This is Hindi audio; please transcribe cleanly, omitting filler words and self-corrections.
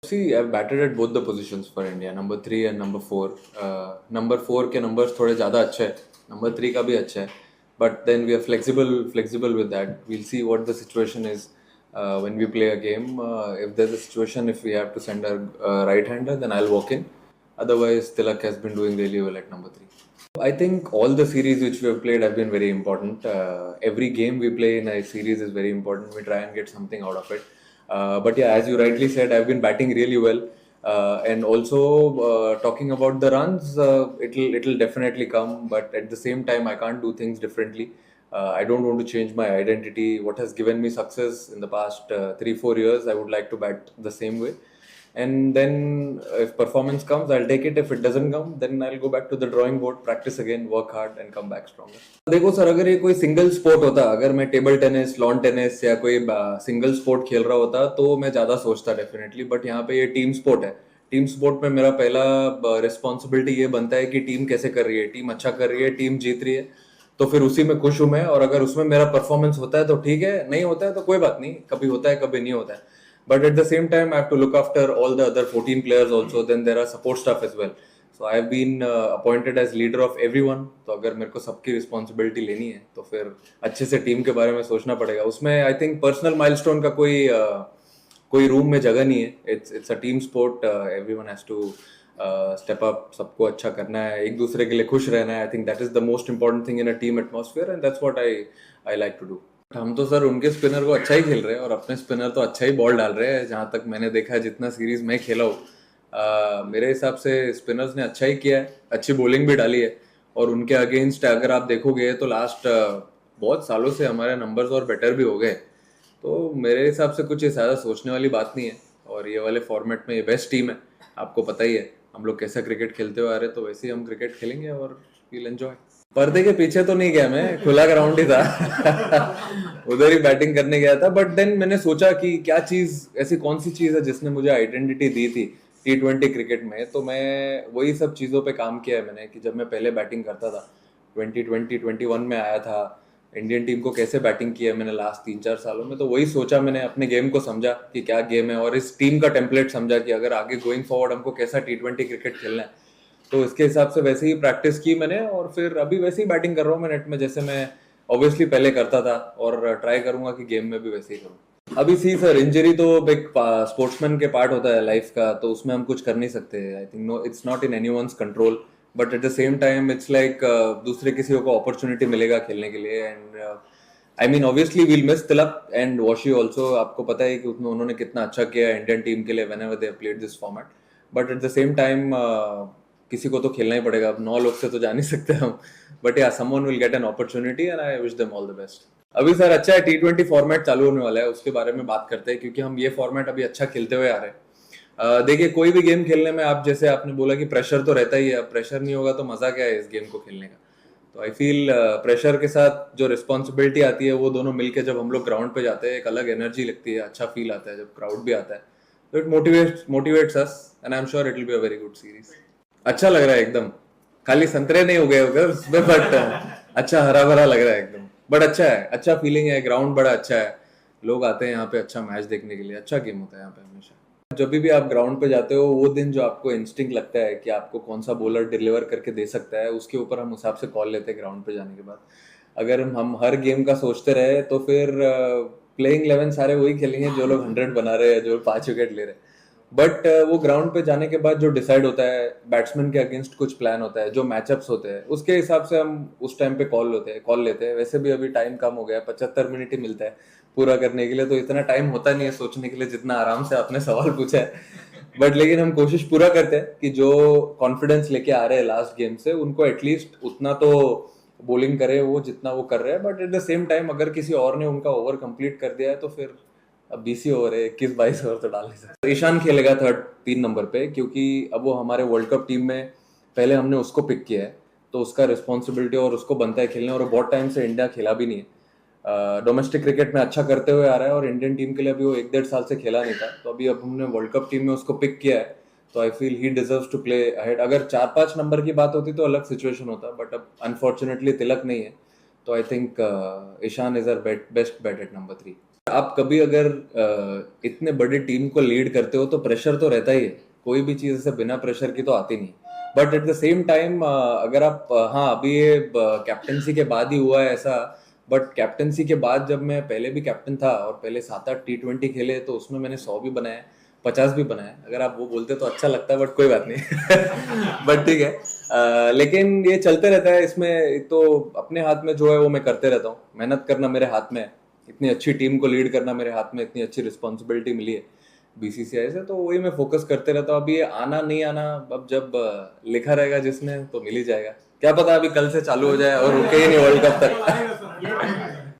See, I've batted at both the positions for India, number 3 and number 4. Number 4 के numbers थोड़े ज़्यादा अच्छे हैं, number 3 का भी अच्छा है, but then we are flexible with that. We'll see what the situation is when we play a game. If there's a situation, if we have to send a right-hander, then I'll walk in. Otherwise, Tilak has been doing really well at number 3. I think all the series which we have played have been very important. Every game we play in a series is very important. We try and get something out of it. But yeah, as you rightly said, I've been batting really well. And also talking about the runs, it'll definitely come. But at the same time, I can't do things differently. I don't want to change my identity. What has given me success in the past 3-4 years, I would like to bat the same way. And then if performance comes, I'll take it. If it doesn't come, then I'll go back to the drawing board, practice again, work hard and come back stronger. देखो सर, अगर ये कोई सिंगल स्पोर्ट होता, अगर मैं टेबल टेनिस, लॉन टेनिस या कोई सिंगल स्पोर्ट खेल रहा होता तो मैं ज़्यादा सोचता डेफिनेटली. बट यहाँ पे ये टीम स्पोर्ट है. टीम स्पोर्ट में मेरा पहला रिस्पॉन्सिबिलिटी ये बनता है कि टीम कैसे कर रही है, टीम अच्छा कर रही है, टीम जीत रही है, तो फिर उसी में खुश हूँ मैं. और अगर उसमें मेरा परफॉर्मेंस होता है तो ठीक है, नहीं होता है तो कोई बात नहीं, कभी होता है कभी नहीं होता है. But at the same time, I have to look after all the other 14 players also. Then there are support staff as well. So I have been appointed as leader of everyone. तो अगर मेरे को सबकी रिस्पॉन्सिबिलिटी लेनी है तो फिर अच्छे से टीम के बारे में सोचना पड़ेगा. उसमें आई थिंक पर्सनल माइलस्टोन का कोई रूम में जगह नहीं है. It's a team sport. Everyone has to step up. सबको अच्छा करना है, एक दूसरे के लिए खुश रहना है. I think that is the most important thing in a team atmosphere and that's what I like to do. हम तो सर उनके स्पिनर को अच्छा ही खेल रहे हैं और अपने स्पिनर तो अच्छा ही बॉल डाल रहे हैं. जहां तक मैंने देखा है, जितना सीरीज मैं खेला हूँ, मेरे हिसाब से स्पिनर्स ने अच्छा ही किया है, अच्छी बॉलिंग भी डाली है. और उनके अगेंस्ट अगर आप देखोगे तो लास्ट बहुत सालों से हमारे नंबर्स और बेटर भी हो गए. तो मेरे हिसाब से कुछ ज़्यादा सोचने वाली बात नहीं है. और ये वाले फॉर्मेट में ये बेस्ट टीम है. आपको पता ही है हम लोग कैसा क्रिकेट खेलते हुए आ रहे, तो वैसे ही हम क्रिकेट खेलेंगे और वील एंजॉय. पर्दे के पीछे तो नहीं गया मैं, खुला ग्राउंड ही था. उधर ही बैटिंग करने गया था. बट देन मैंने सोचा कि क्या चीज, ऐसी कौन सी चीज है जिसने मुझे आइडेंटिटी दी थी T20 क्रिकेट में. तो मैं वही सब चीज़ों पे काम किया है मैंने. कि जब मैं पहले बैटिंग करता था 2020-21 में आया था, इंडियन टीम को कैसे बैटिंग किया है मैंने लास्ट 3-4 सालों में, तो वही सोचा मैंने, अपने गेम को समझा कि क्या गेम है और इस टीम का टेम्पलेट समझा कि अगर आगे गोइंग फॉरवर्ड हमको कैसा T20 क्रिकेट खेलना है, तो इसके हिसाब से वैसे ही प्रैक्टिस की मैंने. और फिर अभी वैसे ही बैटिंग कर रहा हूँ मैं नेट में, जैसे मैं ऑब्वियसली पहले करता था. और ट्राई करूंगा कि गेम में भी वैसे ही करूँ. अभी सी सर, इंजरी तो एक स्पोर्ट्समैन के पार्ट होता है लाइफ का, तो उसमें हम कुछ कर नहीं सकते. I think no, it's not in anyone's control. But at the same time it's like दूसरे किसी को अपॉर्चुनिटी मिलेगा खेलने के लिए. And I mean obviously we'll miss Tilak and Washi also. आपको पता है कि उन्होंने कितना अच्छा किया इंडियन टीम के लिए whenever they played this format. But at the same time किसी को तो खेलना ही पड़ेगा. अब 9 लोग से तो जा नहीं सकते हम. बट या, someone will get an opportunity and I wish them all the best. अभी सर अच्छा है, T20 फॉर्मेट चालू होने वाला है, उसके बारे में बात करते हैं. क्योंकि हम ये फॉर्मेट अभी अच्छा खेलते हुए आ रहे हैं. देखिए, कोई भी गेम खेलने में, आप जैसे आपने बोला कि प्रेशर तो रहता ही है. अब प्रेशर नहीं होगा तो मजा क्या है इस गेम को खेलने का. तो आई फील प्रेशर के साथ जो रिस्पॉन्सिबिलिटी आती है, वो दोनों मिलके जब हम लोग ग्राउंड पे जाते हैं, एक अलग एनर्जी लगती है, अच्छा फील आता है जब क्राउड भी आता है. तो it motivates us and I am sure it will be a very good series. अच्छा लग रहा है एकदम. खाली संतरे नहीं हो गए होगा उसमें, बट अच्छा हरा भरा लग रहा है एकदम. बट अच्छा है, अच्छा फीलिंग है. ग्राउंड बड़ा अच्छा है, लोग आते हैं यहाँ पे अच्छा मैच देखने के लिए. अच्छा गेम होता है यहाँ पे हमेशा. जब भी आप ग्राउंड पे जाते हो, वो दिन जो आपको इंस्टिंक्ट लगता है कि आपको कौन सा बॉलर डिलीवर करके दे सकता है, उसके ऊपर हम हिसाब से कॉल लेते हैं ग्राउंड पे जाने के बाद. अगर हम हर गेम का सोचते रहे तो फिर प्लेइंग 11 सारे वही खेलेंगे जो लोग 100 बना रहे हैं, जो 5 विकेट ले रहे हैं. बट वो ग्राउंड पे जाने के बाद जो डिसाइड होता है, बैट्समैन के अगेंस्ट कुछ प्लान होता है, जो मैचअप्स होते हैं, उसके हिसाब से हम उस टाइम पे कॉल लेते हैं. वैसे भी अभी टाइम कम हो गया, 75 मिनट ही मिलता है पूरा करने के लिए. तो इतना टाइम होता नहीं है सोचने के लिए जितना आराम से आपने सवाल पूछा है. बट लेकिन हम कोशिश पूरा करते हैं कि जो कॉन्फिडेंस लेके आ रहे हैं लास्ट गेम से, उनको एटलीस्ट उतना तो बॉलिंग करे वो जितना वो कर रहे हैं. But at the same time अगर किसी और ने उनका ओवर कंप्लीट कर दिया है तो फिर अब 20 ओवर है, 21-22 ओवर तो डाल नहीं सकते. ईशान खेलेगा 3 नंबर पे, क्योंकि अब वो हमारे वर्ल्ड कप टीम में पहले हमने उसको पिक किया है, तो उसका रिस्पॉन्सिबिलिटी और उसको बनता है खेलने. और बहुत टाइम से इंडिया खेला भी नहीं है. डोमेस्टिक क्रिकेट में अच्छा करते हुए आ रहा है और इंडियन टीम के लिए अभी वो 1-1.5 साल से खेला नहीं था. तो अभी अब हमने वर्ल्ड कप टीम में उसको पिक किया है, तो I feel he deserves to play ahead. अगर 4-5 नंबर की बात होती तो अलग सिचुएशन होता, बट अब अनफॉर्चुनेटली तिलक नहीं है. तो I think Ishan is our best bet at number 3. आप कभी अगर इतने बड़ी टीम को लीड करते हो तो प्रेशर तो रहता ही है, कोई भी चीज से बिना प्रेशर की तो आती नहीं। But at the same time अगर आप हाँ अभी ये कैप्टनसी के बाद ही हुआ है ऐसा, बट कैप्टनसी के बाद जब मैं पहले भी कैप्टन था और पहले 7-8 T20 खेले तो उसमें मैंने 100 भी बनाए, 50 भी बनाए, अगर आप वो बोलते तो अच्छा लगता, बट कोई बात नहीं। बट ठीक है, लेकिन ये चलते रहता है, इसमें तो अपने हाथ में जो है वो मैं करते रहता हूँ, मेहनत करना मेरे हाथ में है, इतनी अच्छी टीम को लीड करना मेरे हाथ में, इतनी अच्छी रिस्पॉन्सिबिलिटी मिली है बीसीसीआई से, तो वही मैं फोकस करते रहता हूँ। अभी ये आना नहीं आना, अब जब लिखा रहेगा जिसने तो मिल ही जाएगा, क्या पता अभी कल से चालू हो जाए और रुके ही नहीं वर्ल्ड कप तक।